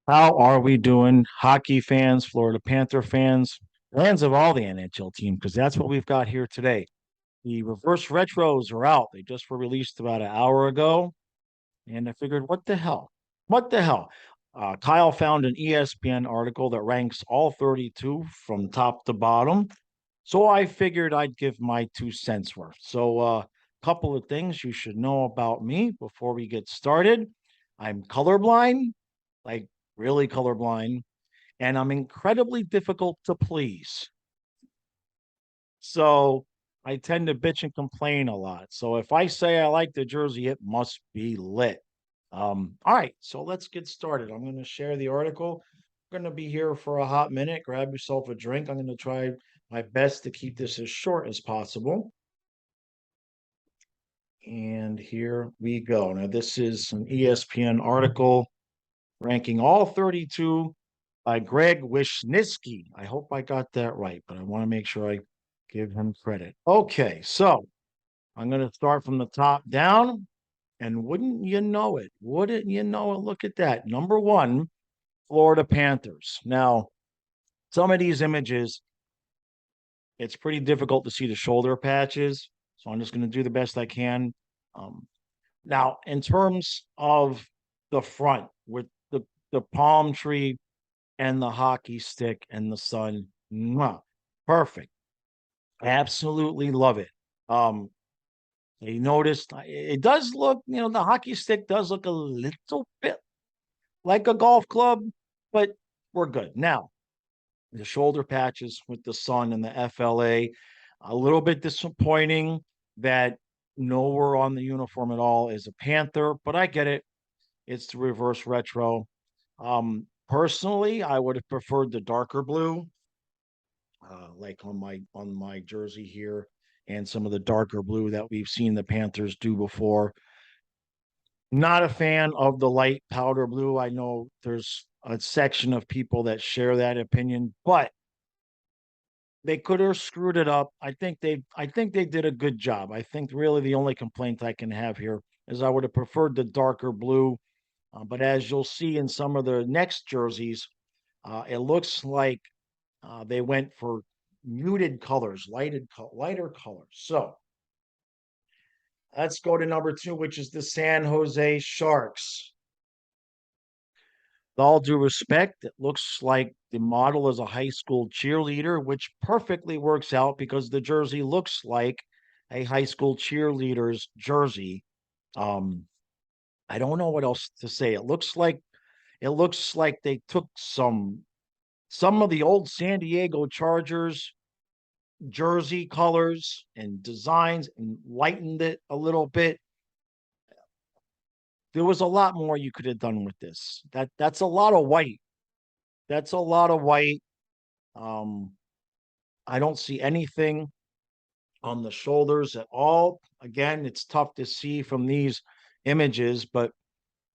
How are we doing, hockey fans, Florida Panther fans, fans of all the NHL teams? Because that's what we've got here today. The reverse retros are out. They just were released about an hour ago, and I figured, what the hell? What the hell? Kyle found an ESPN article that ranks all 32 from top to bottom. So I figured I'd give my 2 cents worth. So, a couple of things you should know about me before we get started. I'm colorblind, like really colorblind, and I'm incredibly difficult to please. So I tend to bitch and complain a lot. So if I say I like the jersey, it must be lit. All right, so let's get started. I'm going to share the article. I'm going to be here for a hot minute. Grab yourself a drink. I'm going to try my best to keep this as short as possible. And here we go. Now, this is an ESPN article ranking all 32 by Greg Wisniewski. I hope I got that right, but I want to make sure I give him credit. Okay, so I'm going to start from the top down. And wouldn't you know it? Wouldn't you know it? Look at that. Number one, Florida Panthers. Now, some of these images, it's pretty difficult to see the shoulder patches. So I'm just going to do the best I can. Um, Now, in terms of the front with the palm tree and the hockey stick and the sun, mwah, perfect. Absolutely love it. Um, you noticed it does look, the hockey stick does look a little bit like a golf club, but we're good. Now, the shoulder patches with the sun and the FLA, a little bit disappointing that nowhere on the uniform at all is a Panther, but I get it. It's the reverse retro. Personally, I would have preferred the darker blue, like on my jersey here, and some of the darker blue that we've seen the Panthers do before. Not a fan of the light powder blue. I know there's a section of people that share that opinion, but they could have screwed it up. I think they did a good job. I think really the only complaint I can have here is I would have preferred the darker blue. But as you'll see in some of the next jerseys, it looks like they went for muted colors, lighter colors. So let's go to number two, which is the San Jose Sharks. With all due respect, it looks like the model is a high school cheerleader, which perfectly works out because the jersey looks like a high school cheerleader's jersey. Um, I don't know what else to say. It looks like they took some of the old San Diego Chargers jersey colors and designs and lightened it a little bit. There was a lot more you could have done with this. That's a lot of white. That's a lot of white. Um, I don't see anything on the shoulders at all. Again, it's tough to see from these images, but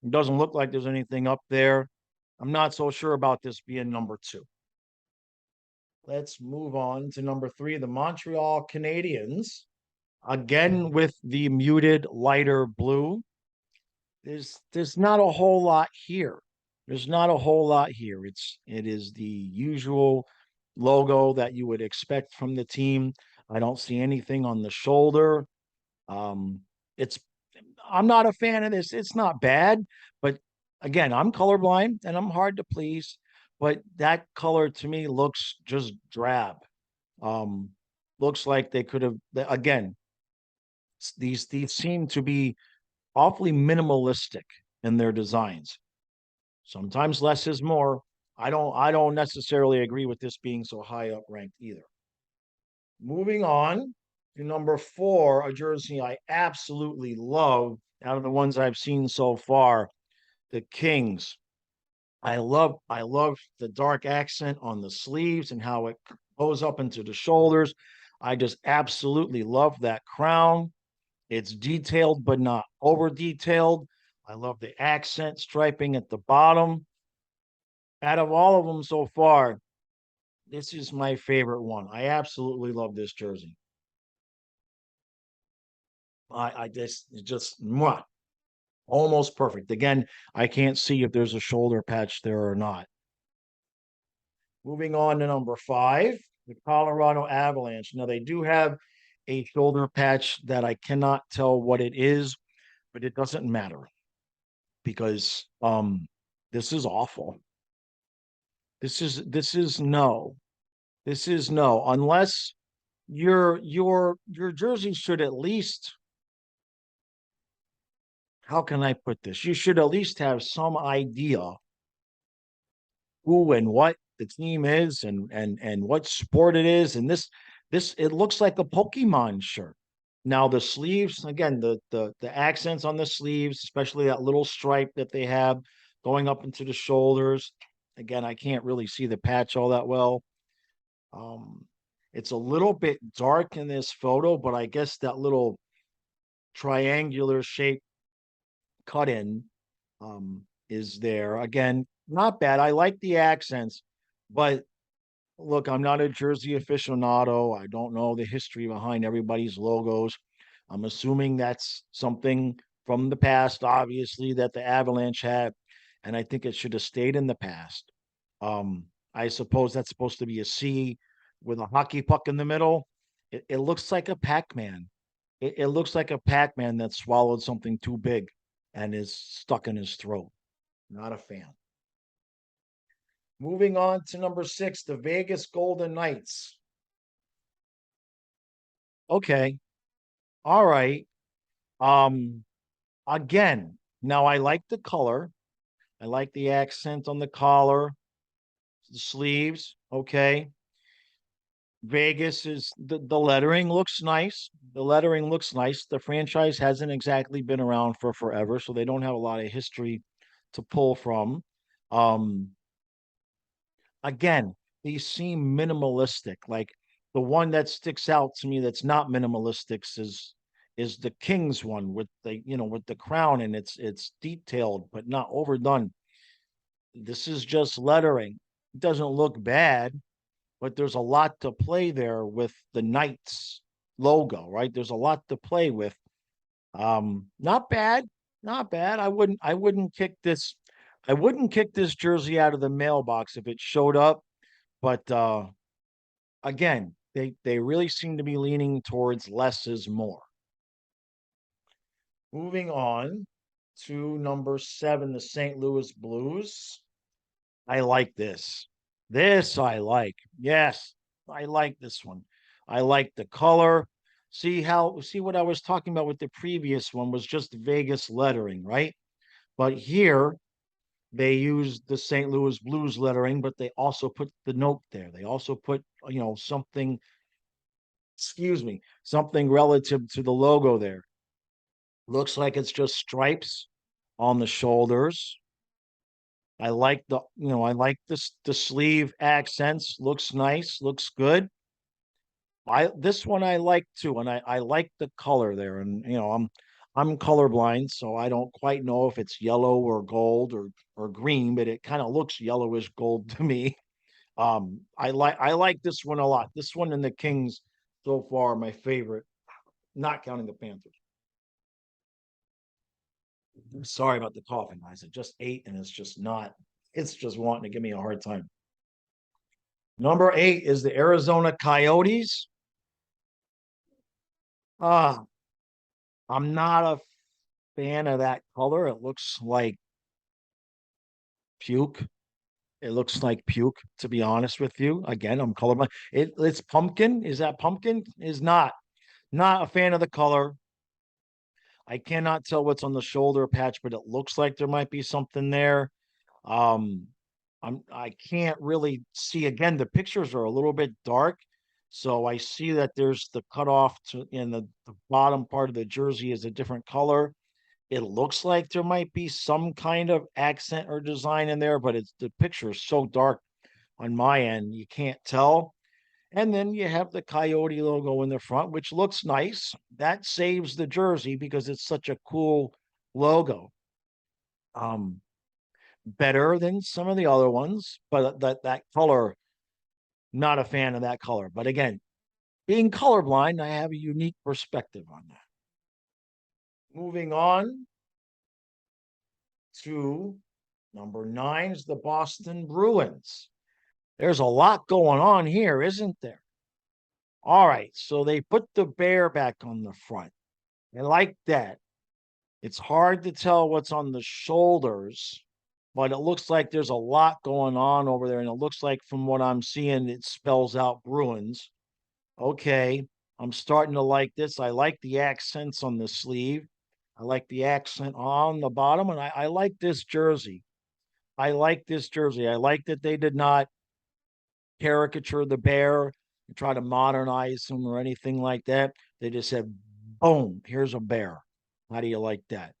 it doesn't look like there's anything up there. I'm not so sure about this being number two. Let's move on to number three, the Montreal Canadiens. Again, with the muted lighter blue. There's not a whole lot here. There's not a whole lot here. It is the usual logo that you would expect from the team. I don't see anything on the shoulder. Um, it's I'm not a fan of this. It's not bad, but again, I'm colorblind and I'm hard to please. But that color to me looks just drab. Um, Looks like they could have again. These seem to be awfully minimalistic in their designs. Sometimes less is more. I don't necessarily agree with this being so high up ranked either. Moving on to number four, a jersey I absolutely love out of the ones I've seen so far, the Kings. I love the dark accent on the sleeves and how it goes up into the shoulders. I just absolutely love that crown. It's detailed but not over detailed. I love the accent striping at the bottom. Out of all of them so far, this is my favorite one. I absolutely love this jersey. I just mwah. Almost perfect. Again, I can't see if there's a shoulder patch there or not. Moving on to number 5, the Colorado Avalanche. Now, they do have a shoulder patch that I cannot tell what it is, but it doesn't matter because this is awful. This is no. This is no. Unless your jersey should at least, how can I put this? You should at least have some idea who and what the team is and what sport it is. And this it looks like a Pokemon shirt. Now the sleeves, again, the accents on the sleeves, especially that little stripe that they have going up into the shoulders. Again, I can't really see the patch all that well. Um, it's a little bit dark in this photo, but I guess that little triangular shape cut in is there. Again, not bad. I like the accents, but look, I'm not a jersey aficionado. I don't know the history behind everybody's logos. I'm assuming that's something from the past, obviously, that the Avalanche had, and I think it should have stayed in the past. I suppose that's supposed to be a C with a hockey puck in the middle. It looks like a Pac-Man. It looks like a Pac-Man that swallowed something too big and is stuck in his throat. Not a fan. Moving on to number 6, the Vegas Golden Knights. Okay. All right. Um, Again, now I like the color. I like the accent on the collar, the sleeves. Okay. Vegas is the lettering looks nice. The lettering looks nice. The franchise hasn't exactly been around for forever, so they don't have a lot of history to pull from. Um, Again, these seem minimalistic. Like the one that sticks out to me that's not minimalistic is the King's one with the with the crown, and it's detailed but not overdone. This is just lettering. It doesn't look bad, but there's a lot to play there with the Knights logo, right? There's a lot to play with. Not bad, not bad. I wouldn't kick this jersey out of the mailbox if it showed up, but again, they really seem to be leaning towards less is more. Moving on to number 7, the St. Louis Blues. I like this. This I like. Yes, I like this one. I like the color. See what I was talking about with the previous one was just Vegas lettering, right? But here they used the St. Louis Blues lettering, but they also put the note there. They also put, something, excuse me, something relative to the logo there. Looks like it's just stripes on the shoulders. I like the sleeve accents. Looks nice, looks good. This one I like too, and I like the color there. And I'm colorblind, so I don't quite know if it's yellow or gold or green, but it kind of looks yellowish gold to me. I like this one a lot. This one and the Kings so far my favorite, not counting the Panthers. Sorry about the coughing, guys. I just ate and it's just wanting to give me a hard time. Number 8 is the Arizona Coyotes. Ah, I'm not a fan of that color. It looks like puke. It looks like puke, to be honest with you. Again, I'm colorblind. It's pumpkin. Is that pumpkin? Is not a fan of the color. I cannot tell what's on the shoulder patch, but it looks like there might be something there. Um, I can't really see. Again, the pictures are a little bit dark, so I see that there's the cutoff to in the bottom part of the jersey is a different color. It looks like there might be some kind of accent or design in there, but the picture is so dark on my end, you can't tell. And then you have the Coyote logo in the front, which looks nice. That saves the jersey because it's such a cool logo. Um, Better than some of the other ones, but that color, not a fan of that color. But again, being colorblind, I have a unique perspective on that. Moving on to number 9 is the Boston Bruins. There's a lot going on here, isn't there? All right, so they put the bear back on the front. I like that. It's hard to tell what's on the shoulders, but it looks like there's a lot going on over there. And it looks like, from what I'm seeing, it spells out Bruins. Okay, I'm starting to like this. I like the accents on the sleeve. I like the accent on the bottom, and I like this jersey. I like this jersey. I like that they did not caricature the bear and try to modernize him or anything like that. They just said, boom, here's a bear. How do you like that?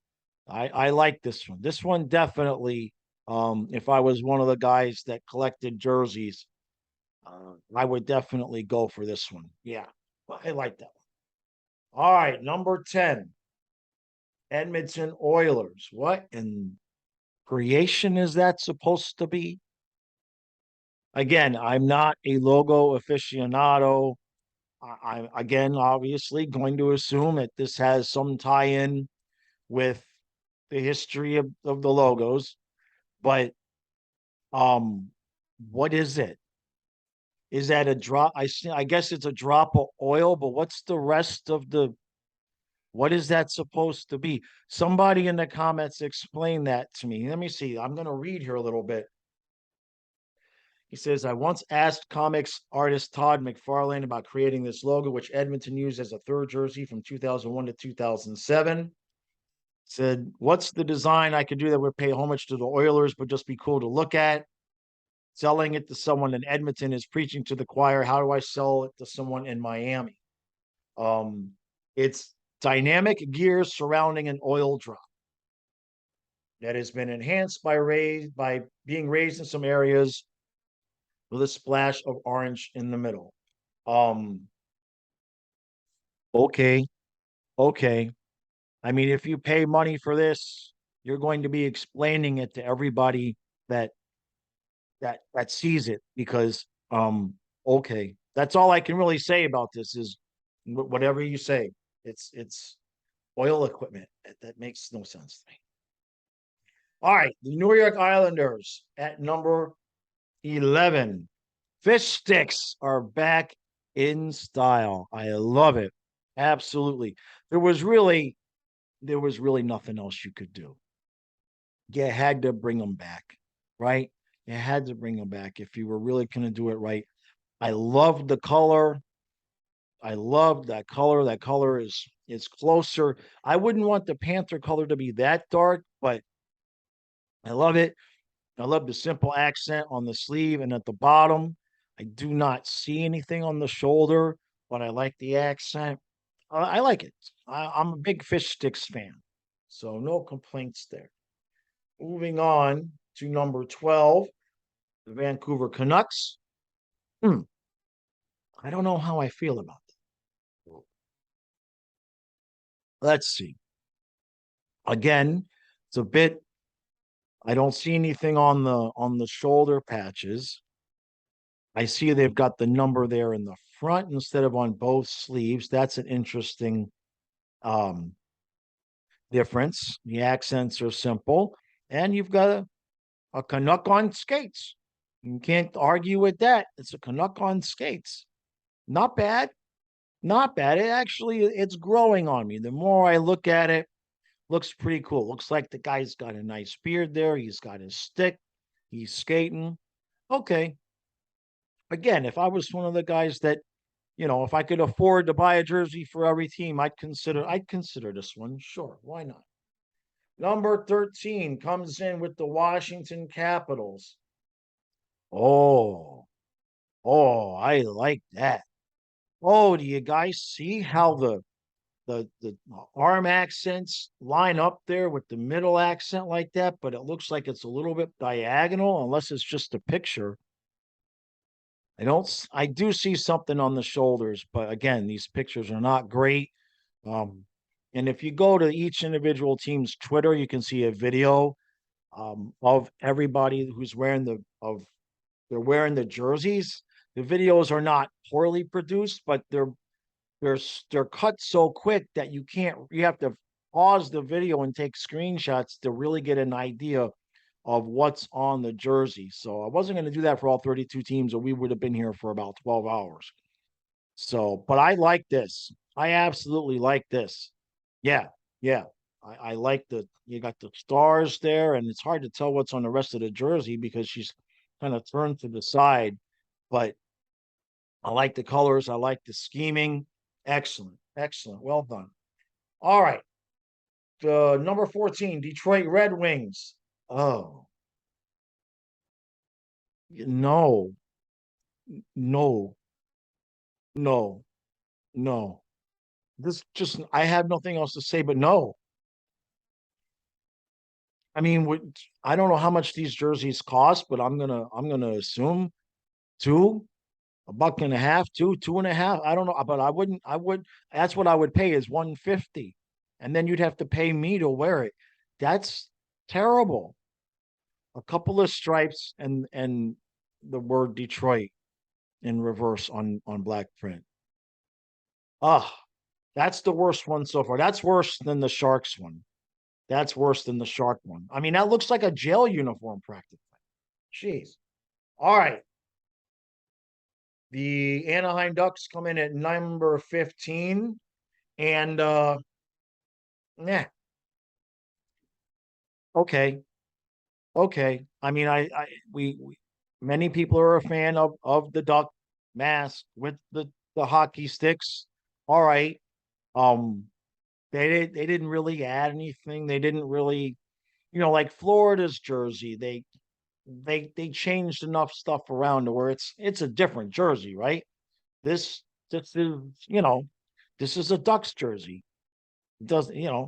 I like this one. This one definitely, if I was one of the guys that collected jerseys, I would definitely go for this one. Yeah, I like that one. All right, number 10, Edmonton Oilers. What in creation is that supposed to be? Again, I'm not a logo aficionado. I'm again obviously going to assume that this has some tie-in with the history of the logos, but what is it? Is that a drop? I guess it's a drop of oil, but what's the rest of the what is that supposed to be? Somebody in the comments explain that to me. Let me see. I'm going to read here a little bit. He says, I once asked comics artist Todd McFarlane about creating this logo, which Edmonton used as a third jersey from 2001 to 2007. Said, what's the design I could do that would pay homage to the Oilers, but just be cool to look at? Selling it to someone in Edmonton is preaching to the choir. How do I sell it to someone in Miami? It's dynamic gears surrounding an oil drop that has been enhanced by being raised in some areas with a splash of orange in the middle. Um, okay, okay. I mean, if you pay money for this, you're going to be explaining it to everybody that sees it because okay, that's all I can really say about this is whatever you say. It's oil equipment. That makes no sense to me. All right, the New York Islanders at number 11. Fish sticks are back in style. I love it. Absolutely. There was really nothing else you could do. You had to bring them back, right? You had to bring them back if you were really going to do it right. I love the color. I love that color. That color is closer. I wouldn't want the Panther color to be that dark, but I love it. I love the simple accent on the sleeve and at the bottom. I do not see anything on the shoulder, but I like the accent. I like it. I'm a big fish sticks fan, so no complaints there. Moving on to number 12, the Vancouver Canucks. Hmm, I don't know how I feel about that. Let's see. Again, it's a bit. I don't see anything on the shoulder patches. I see they've got the number there in the front instead of on both sleeves. That's an interesting um, difference. The accents are simple, and you've got a Canuck on skates. You can't argue with that. It's a Canuck on skates. Not bad. Not bad. It's growing on me. The more I look at it, looks pretty cool. Looks like the guy's got a nice beard there. He's got his stick. He's skating. Okay. Again, if I was one of the guys that, if I could afford to buy a jersey for every team, I'd consider this one. Sure, why not? Number 13 comes in with the Washington Capitals. Oh, oh, I like that. Oh, do you guys see how the arm accents line up there with the middle accent like that, but it looks like it's a little bit diagonal, unless it's just a picture. I do see something on the shoulders, but again, these pictures are not great. Um, and if you go to each individual team's Twitter, you can see a video of everybody who's they're wearing the jerseys. The videos are not poorly produced, but they're cut so quick that you have to pause the video and take screenshots to really get an idea of what's on the jersey. So I wasn't going to do that for all 32 teams, or we would have been here for about 12 hours. So, but I like this. I absolutely like this. Yeah, yeah. I like you got the stars there, and it's hard to tell what's on the rest of the jersey because she's kind of turned to the side. But I like the colors. I like the scheming. Excellent. Excellent. Well done. All right. Number 14, Detroit Red Wings. Oh, no, no, no, no. This just, I have nothing else to say but no. I mean, I don't know how much these jerseys cost, but I'm gonna assume two, a buck and a half, two and a half. I don't know, but I would. That's what I would pay is 150, and then you'd have to pay me to wear it. That's terrible. A couple of stripes and the word Detroit in reverse on black print. Ah, that's the worst one so far. That's worse than the Sharks one. That's worse than the Shark one. I mean, that looks like a jail uniform practically. Jeez. All right. The Anaheim Ducks come in at number 15. And yeah, okay. Okay. I mean, we many people are a fan of the duck mask with the hockey sticks. All right. Um, they didn't really add anything. They didn't really, like Florida's jersey. They changed enough stuff around to where it's a different jersey, right? This this is this is a Ducks jersey. It doesn't yeah,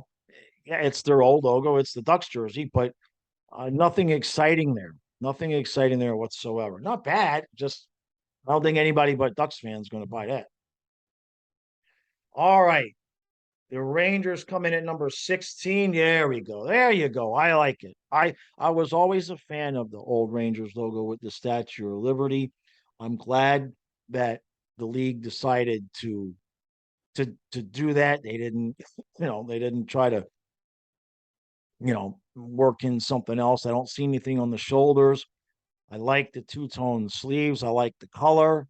it's their old logo. It's the Ducks jersey, but nothing exciting there. Nothing exciting there whatsoever. Not bad. Just I don't think anybody but Ducks fans going to buy that. All right. The Rangers come in at number 16. There we go. There you go. I like it. I was always a fan of the old Rangers logo with the Statue of Liberty. I'm glad that the league decided to do that. They didn't, they didn't try to, work in something else. I don't see anything on the shoulders. I like the two-tone sleeves. I like the color.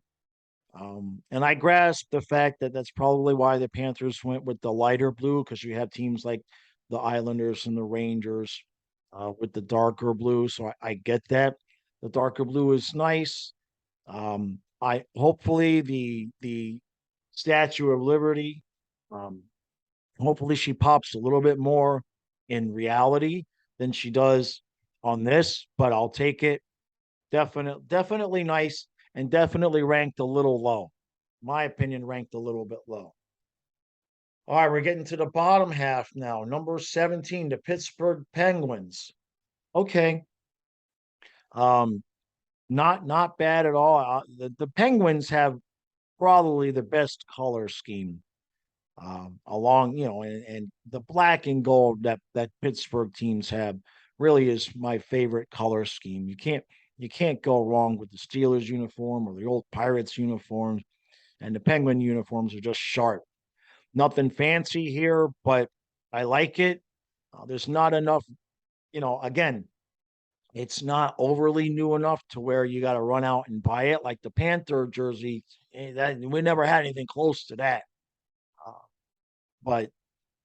And I grasp the fact that that's probably why the Panthers went with the lighter blue, because you have teams like the Islanders and the Rangers with the darker blue. So I get that. The darker blue is nice. I hopefully the Statue of Liberty, um, hopefully she pops a little bit more in reality than she does on this, but I'll take it. Definitely nice, and definitely ranked a little low. My opinion, ranked a little bit low. All right, we're getting to the bottom half now. Number 17, the Pittsburgh Penguins. Okay. Um, not bad at all. The Penguins have probably the best color scheme along, and the black and gold that Pittsburgh teams have really is my favorite color scheme. You can't go wrong with the Steelers uniform or the old Pirates uniforms, and the Penguin uniforms are just sharp. Nothing fancy here, but I like it. There's not enough, again, it's not overly new enough to where you got to run out and buy it like the Panther jersey. That we never had anything close to that. Uh, but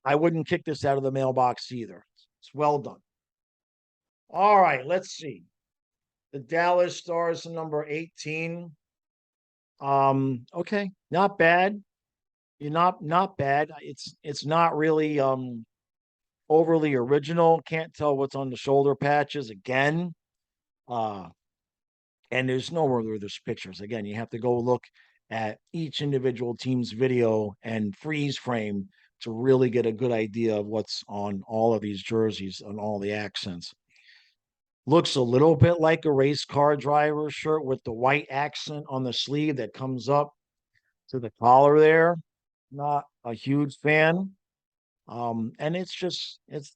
I wouldn't kick this out of the mailbox either. It's well done. All right, let's see. The Dallas Stars number 18. Okay, not bad. You're not bad. It's not really overly original. Can't tell what's on the shoulder patches again. Uh and there's nowhere where there's pictures. Again, you have to go look at each individual team's video and freeze frame to really get a good idea of what's on all of these jerseys and all the accents. Looks a little bit like a race car driver shirt with the white accent on the sleeve that comes up to the collar there. Not a huge fan. And it's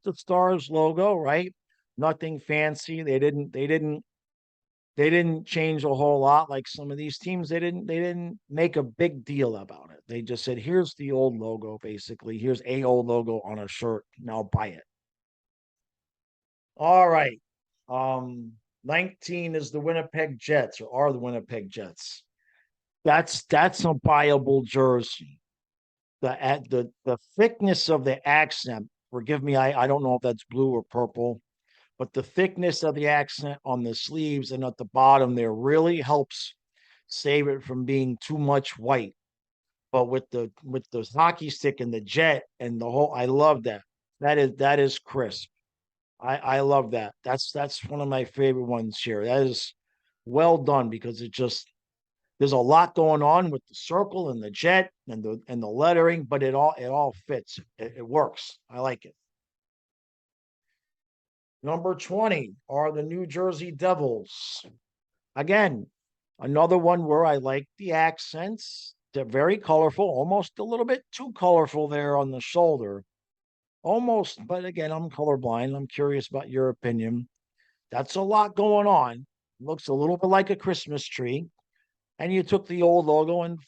the Stars logo, right? Nothing fancy. They didn't change a whole lot like some of these teams. They didn't make a big deal about it. They just said, here's the old logo, basically. Here's a old logo on a shirt. Now buy it. All right. 19 is the Winnipeg Jets, or are the Winnipeg Jets. That's a buyable jersey. The thickness of the accent, forgive me, I don't know if that's blue or purple, but the thickness of the accent on the sleeves and at the bottom there really helps save it from being too much white. But with the hockey stick and the jet and the whole, I love that. That is crisp. I love that. That's one of my favorite ones here. That is well done because it just there's a lot going on with the circle and the jet and the lettering, but it all fits. It works. I like it. Number 20 are the New Jersey Devils. Again, another one where I like the accents. They're very colorful, almost a little bit too colorful there on the shoulder. Almost, but again, I'm colorblind. I'm curious about your opinion. That's a lot going on. Looks a little bit like a Christmas tree. And you took the old logo and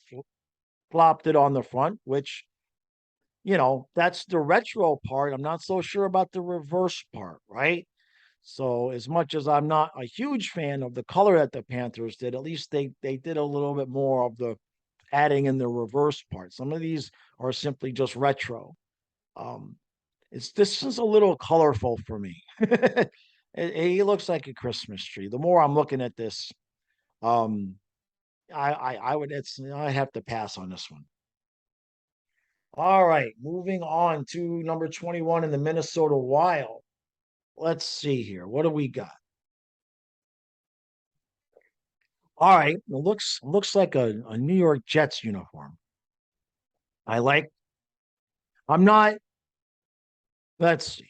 flopped it on the front, which, that's the retro part. I'm not so sure about the reverse part, right? So as much as I'm not a huge fan of the color that the Panthers did, at least they did a little bit more of the adding in the reverse part. Some of these are simply just retro. Um, this is a little colorful for me. He looks like a Christmas tree. The more I'm looking at this, um, I have to pass on this one. All right, moving on to number 21 in the Minnesota Wild. Let's see here. What do we got? All right, it looks like a New York Jets uniform. I like. I'm not. Let's see.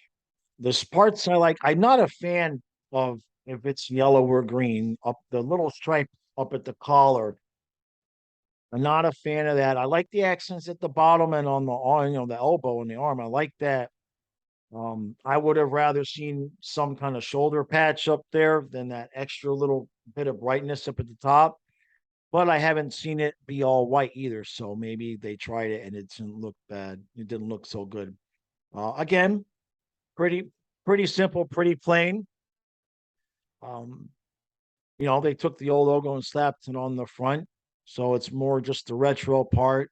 The parts I like. I'm not a fan of if it's yellow or green. Up the little stripe up at the collar. I'm not a fan of that. I like the accents at the bottom and on the arm, the elbow and the arm. I like that. I would have rather seen some kind of shoulder patch up there than that extra little bit of brightness up at the top. But I haven't seen it be all white either. So maybe they tried it and it didn't look bad. It didn't look so good. Again, pretty, pretty simple, pretty plain. Um, they took the old logo and slapped it on the front. So it's more just the retro part.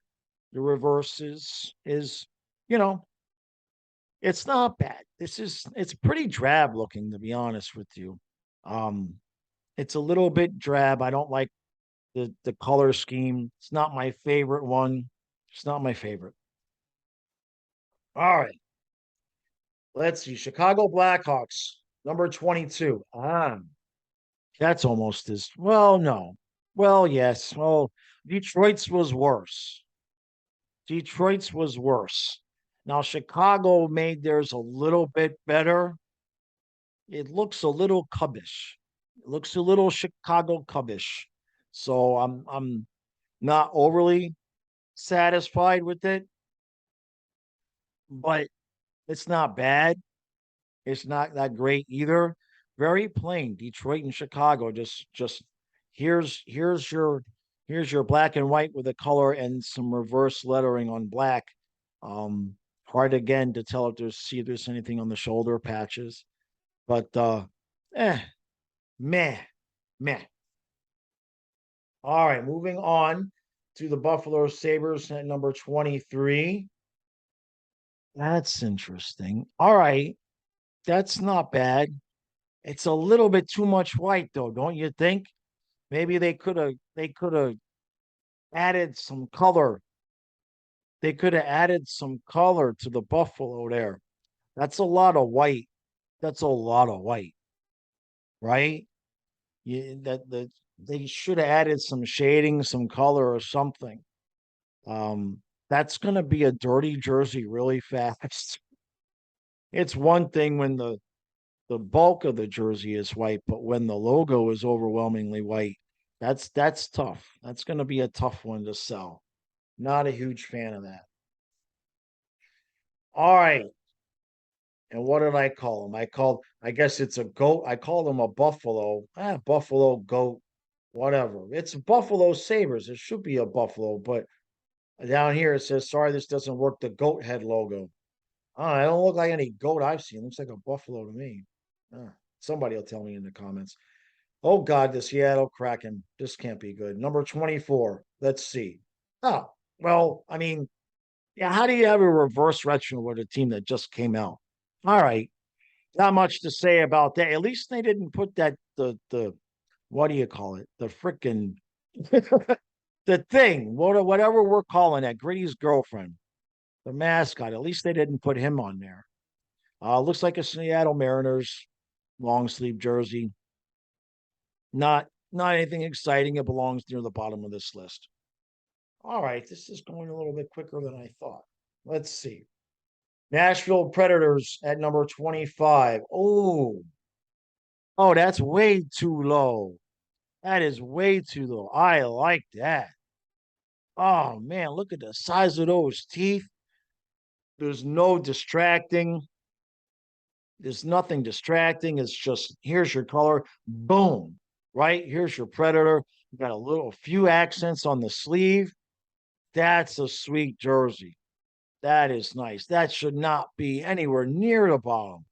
The reverse is, you know, it's not bad. It's pretty drab looking, to be honest with you. Um, it's a little bit drab. I don't like the color scheme. It's not my favorite one. It's not my favorite. All right. Let's see. Chicago Blackhawks, number 22. That's almost as well, no. Well, yes. Well, Detroit's was worse. Detroit's was worse. Now, Chicago made theirs a little bit better. It looks a little cubbish. It looks a little Chicago cubbish. So I'm not overly satisfied with it, but it's not bad. It's not that great either. Very plain. Detroit and Chicago. Just here's your black and white with a color and some reverse lettering on black. Hard again to tell if there's anything on the shoulder patches. But eh, meh, meh. All right, moving on to the Buffalo Sabres at number 23. That's interesting. All right, that's not bad. It's a little bit too much white though, don't you think? Maybe they could have added some color. They could have added some color to the Buffalo there. That's a lot of white. That's a lot of white, right? They should have added some shading, some color or something. That's gonna be a dirty jersey really fast. It's one thing when the bulk of the jersey is white, but when the logo is overwhelmingly white, that's tough. That's going to be a tough one to sell. Not a huge fan of that. All right. And what did I call him? I guess it's a goat. I called him a buffalo. Buffalo goat, whatever. It's Buffalo Sabres. It should be a buffalo, but Down here it says, sorry, this doesn't work. The goat head logo. I don't look like any goat I've seen. It looks like a buffalo to me. Somebody will tell me in the comments. Oh God, the Seattle Kraken. This can't be good. Number 24. Let's see. Oh, well, I mean, yeah, how do you have a reverse retro with a team that just came out? All right. Not much to say about that. At least they didn't put that the what do you call it? The freaking the thing, whatever we're calling that, Gritty's girlfriend, the mascot. At least they didn't put him on there. Looks like a Seattle Mariners long sleeve jersey. Not anything exciting. It belongs near the bottom of this list. All right, this is going a little bit quicker than I thought. Let's see. Nashville Predators at number 25. Oh, that's way too low. That is way too low. I like that. Oh man, look at the size of those teeth. There's no distracting. There's nothing distracting. It's just here's your color. Boom. Right? Here's your Predator. You got a few accents on the sleeve. That's a sweet jersey. That is nice. That should not be anywhere near the bottom.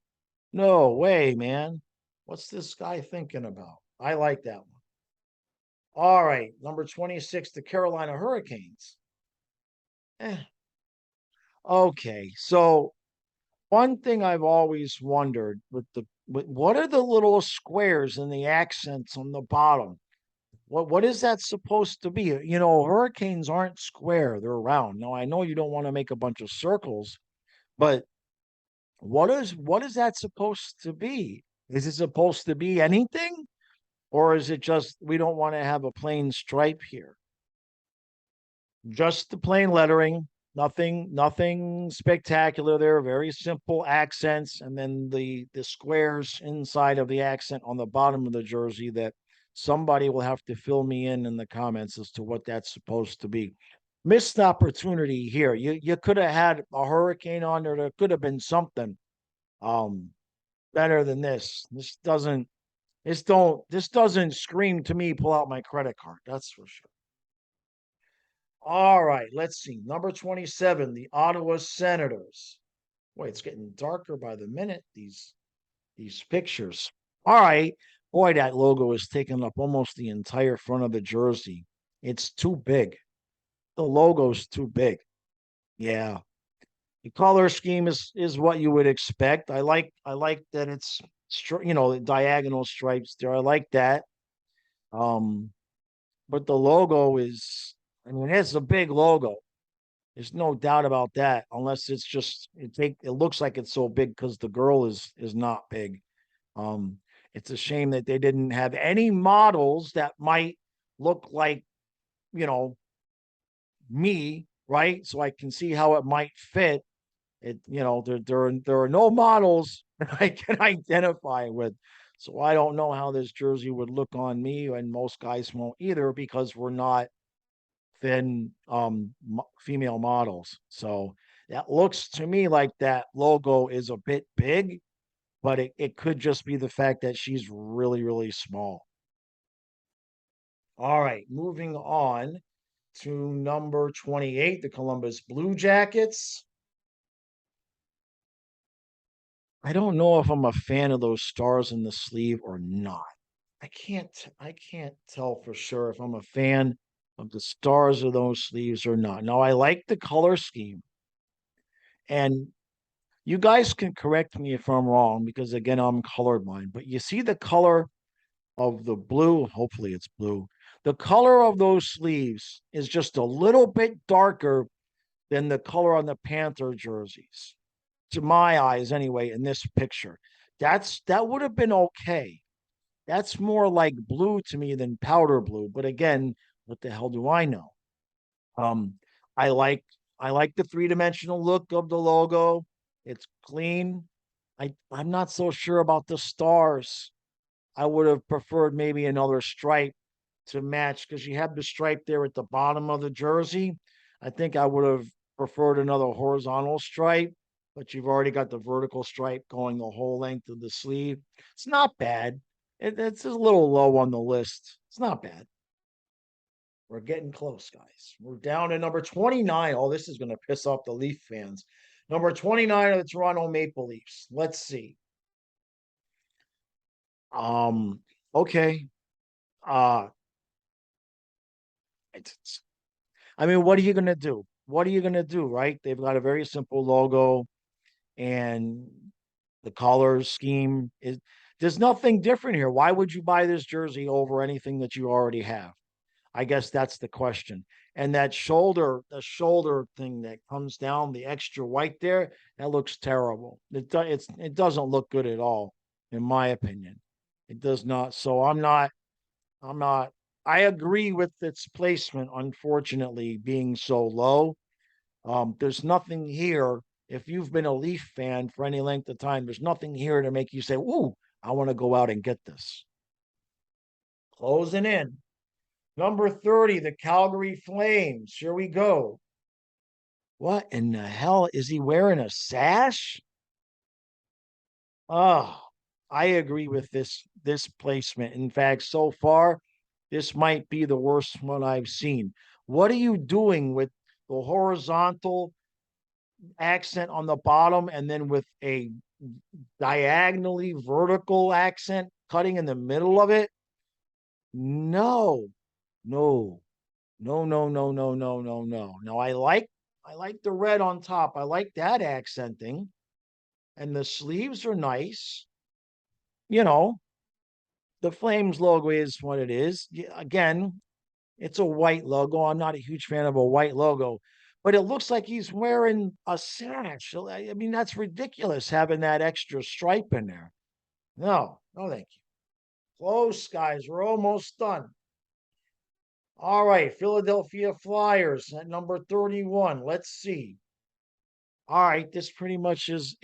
No way, man. What's this guy thinking about? I like that one. All right, number 26, the Carolina Hurricanes. Eh, okay, so one thing I've always wondered with what are the little squares and the accents on the bottom? What is that supposed to be? You know, hurricanes aren't square, they're round. Now I know you don't want to make a bunch of circles, but what is that supposed to be? Is it supposed to be anything? Or is it just we don't want to have a plain stripe here? Just the plain lettering, nothing spectacular there. Very simple accents, and then the squares inside of the accent on the bottom of the jersey that somebody will have to fill me in the comments as to what that's supposed to be. Missed opportunity here. You could have had a hurricane on there. There could have been something um better than this. This doesn't scream to me pull out my credit card. That's for sure. All right, let's see. Number 27, the Ottawa Senators. Boy, it's getting darker by the minute, these pictures. All right. Boy, that logo is taking up almost the entire front of the jersey. It's too big. The logo's too big. Yeah. The color scheme is what you would expect. I like that it's the diagonal stripes there. I like that. Um, but the logo is, I mean, it's a big logo. There's no doubt about that, unless it's just it looks like it's so big because the girl is not big. Um, it's a shame that they didn't have any models that might look like, you know, me, right? So I can see how it might fit. There are no models that I can identify with. So I don't know how this jersey would look on me, and most guys won't either because we're not than female models. So that looks to me like that logo is a bit big, but it could just be the fact that she's really, really small. All right, moving on to number 28, the Columbus Blue Jackets. I don't know if I'm a fan of those stars in the sleeve or not. I can't tell for sure if I'm a fan of the stars of those sleeves or not. Now I like the color scheme. And you guys can correct me if I'm wrong because again I'm colorblind, but you see the color of the blue, hopefully it's blue. The color of those sleeves is just a little bit darker than the color on the Panther jerseys. To my eyes anyway in this picture. That would have been okay. That's more like blue to me than powder blue, but again, what the hell do I know? Um, I like I like the three-dimensional look of the logo. It's clean. I'm not so sure about the stars. I would have preferred maybe another stripe to match because you have the stripe there at the bottom of the jersey. I think I would have preferred another horizontal stripe, but you've already got the vertical stripe going the whole length of the sleeve. It's not bad. It's a little low on the list. It's not bad. We're getting close, guys. We're down to number 29. Oh, this is going to piss off the Leaf fans. Number 29 of the Toronto Maple Leafs. Let's see. Um, okay. Uh it's, I mean, what are you gonna do? What are you gonna do, right? They've got a very simple logo and the color scheme is there's nothing different here. Why would you buy this jersey over anything that you already have? I guess that's the question. And that the shoulder thing that comes down, the extra white there, that looks terrible. It doesn't look good at all, in my opinion. It does not. So I'm not. I agree with its placement. Unfortunately, being so low, there's nothing here. If you've been a Leaf fan for any length of time, there's nothing here to make you say, "Ooh, I want to go out and get this." Closing in. Number 30, the Calgary Flames. Here we go. What in the hell is he wearing a sash? Oh, I agree with this placement. In fact, so far, this might be the worst one I've seen. What are you doing with the horizontal accent on the bottom and then with a diagonally vertical accent cutting in the middle of it? No, no, no, no, no, no, no, no, no. Now I like the red on top. I like that accenting. And the sleeves are nice. You know, the Flames logo is what it is. Again, it's a white logo. I'm not a huge fan of a white logo, but it looks like he's wearing a sash. I mean, that's ridiculous having that extra stripe in there. No, no, thank you. Close, guys. We're almost done. All right, Philadelphia Flyers at number 31. Let's see. All right, this pretty much is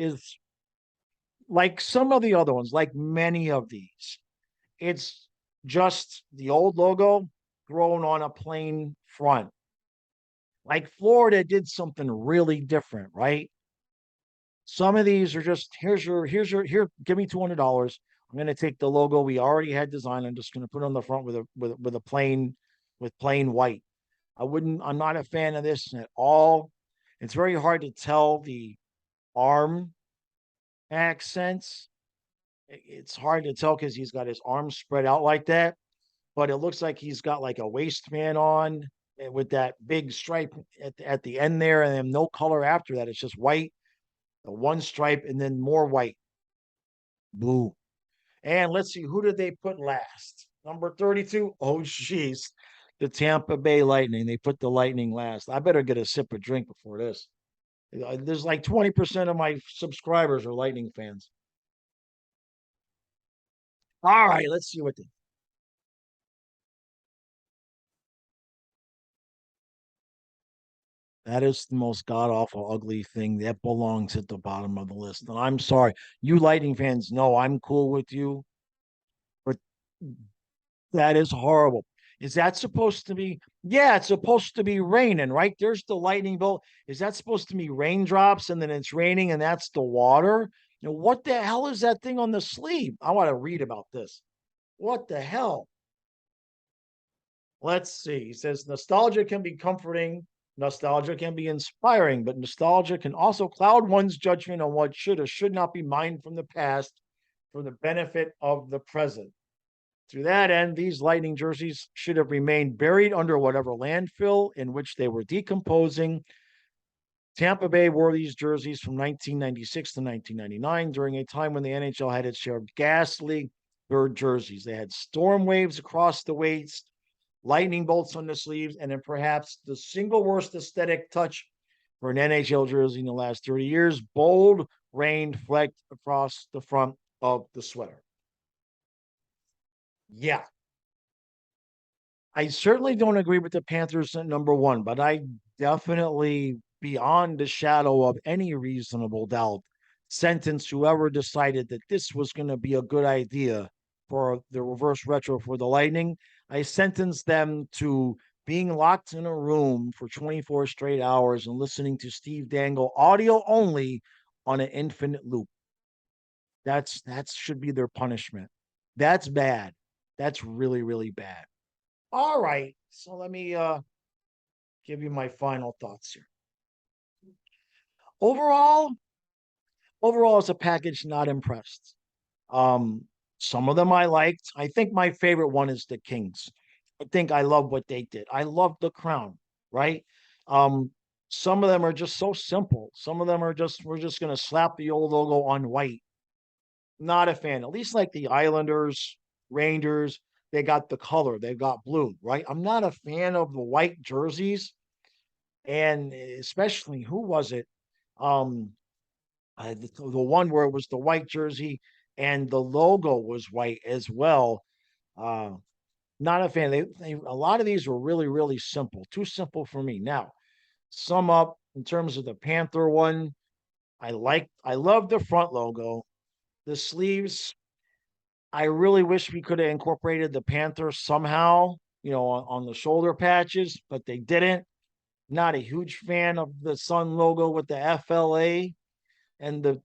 like some of the other ones, like many of these. It's just the old logo thrown on a plain front. Like Florida did something really different, right? Some of these are just here. Give me $200. I'm going to take the logo we already had designed. I'm just going to put it on the front with a plain with plain white. I'm not a fan of this at all. It's very hard to tell the arm accents. It's hard to tell because he's got his arms spread out like that, but it looks like he's got like a waistband on with that big stripe at the end there, and then no color after that. It's just white, the one stripe, and then more white. Boo. And let's see, who did they put last? Number 32. Oh, jeez. The Tampa Bay Lightning. They put the Lightning last. I better get a sip of drink before this. There's like 20% of my subscribers are Lightning fans. All right, let's see what they. That is the most god awful, ugly thing that belongs at the bottom of the list. And I'm sorry, you Lightning fans know I'm cool with you, but that is horrible. Is that supposed to be? Yeah, it's supposed to be raining, right? There's the lightning bolt. Is that supposed to be raindrops and then it's raining and that's the water? What the hell is that thing on the sleeve? I want to read about this. What the hell? Let's see. He says nostalgia can be comforting, nostalgia can be inspiring, but nostalgia can also cloud one's judgment on what should or should not be mined from the past for the benefit of the present. To that end, these Lightning jerseys should have remained buried under whatever landfill in which they were decomposing. Tampa Bay wore these jerseys from 1996 to 1999 during a time when the NHL had its share of ghastly bird jerseys. They had storm waves across the waist, lightning bolts on the sleeves, and then perhaps the single worst aesthetic touch for an NHL jersey in the last 30 years, bold rain flecked across the front of the sweater. Yeah, I certainly don't agree with the Panthers at number one, but I definitely, beyond the shadow of any reasonable doubt, sentence whoever decided that this was going to be a good idea for the reverse retro for the Lightning. I sentence them to being locked in a room for 24 straight hours and listening to Steve Dangle audio only on an infinite loop. That should be their punishment. That's bad. That's really, really bad. All right. So let me give you my final thoughts here. Overall, overall as a package, not impressed. Um, some of them I liked. I think my favorite one is the Kings. I think I love what they did. I love the crown, right? Um, some of them are just so simple. Some of them are just we're just gonna slap the old logo on white. Not a fan. At least like the Islanders, Rangers, they got the color. They've got blue, right? I'm not a fan of the white jerseys, and especially who was it? Um, the one where it was the white jersey and the logo was white as well. Uh, Not a fan. A lot of these were really, really simple, too simple for me. Now, sum up in terms of the Panther one, I love the front logo, the sleeves. I really wish we could have incorporated the Panther somehow, on the shoulder patches, but they didn't. Not a huge fan of the Sun logo with the FLA and the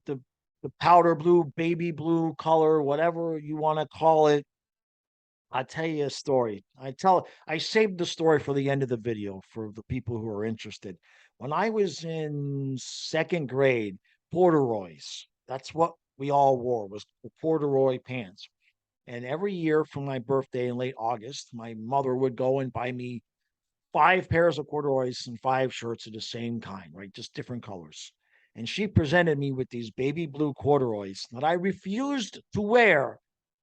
powder blue, baby blue color, whatever you want to call it. I'll tell you a story. I saved the story for the end of the video for the people who are interested. When I was in second grade, corduroys, that's what we all wore was corduroy pants. And every year for my birthday in late August, my mother would go and buy me 5 pairs of corduroys and 5 shirts of the same kind, right? Just different colors. And she presented me with these baby blue corduroys that I refused to wear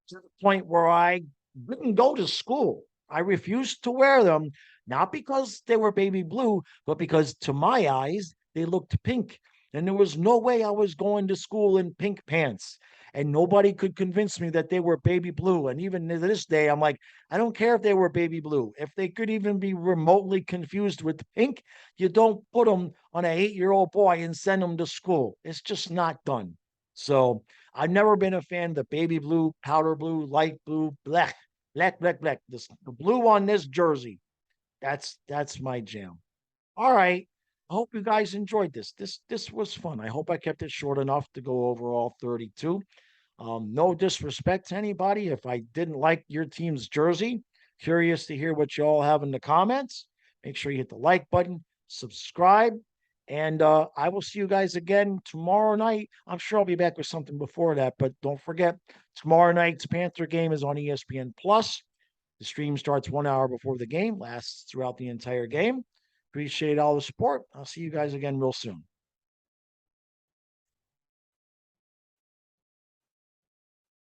to the point where I didn't go to school. I refused to wear them, not because they were baby blue, but because to my eyes, they looked pink. And there was no way I was going to school in pink pants. And nobody could convince me that they were baby blue. And even to this day, I'm like, I don't care if they were baby blue. If they could even be remotely confused with pink, you don't put them on an 8-year-old boy and send them to school. It's just not done. So I've never been a fan of the baby blue, powder blue, light blue, black, black, black, black. The blue on this jersey. That's my jam. All right. I hope you guys enjoyed this. This was fun. I hope I kept it short enough to go over all 32. No disrespect to anybody. If I didn't like your team's jersey, curious to hear what you all have in the comments. Make sure you hit the like button, subscribe, and I will see you guys again tomorrow night. I'm sure I'll be back with something before that, but don't forget, tomorrow night's Panther game is on ESPN Plus. The stream starts 1 hour before the game, lasts throughout the entire game. Appreciate all the support. I'll see you guys again real soon.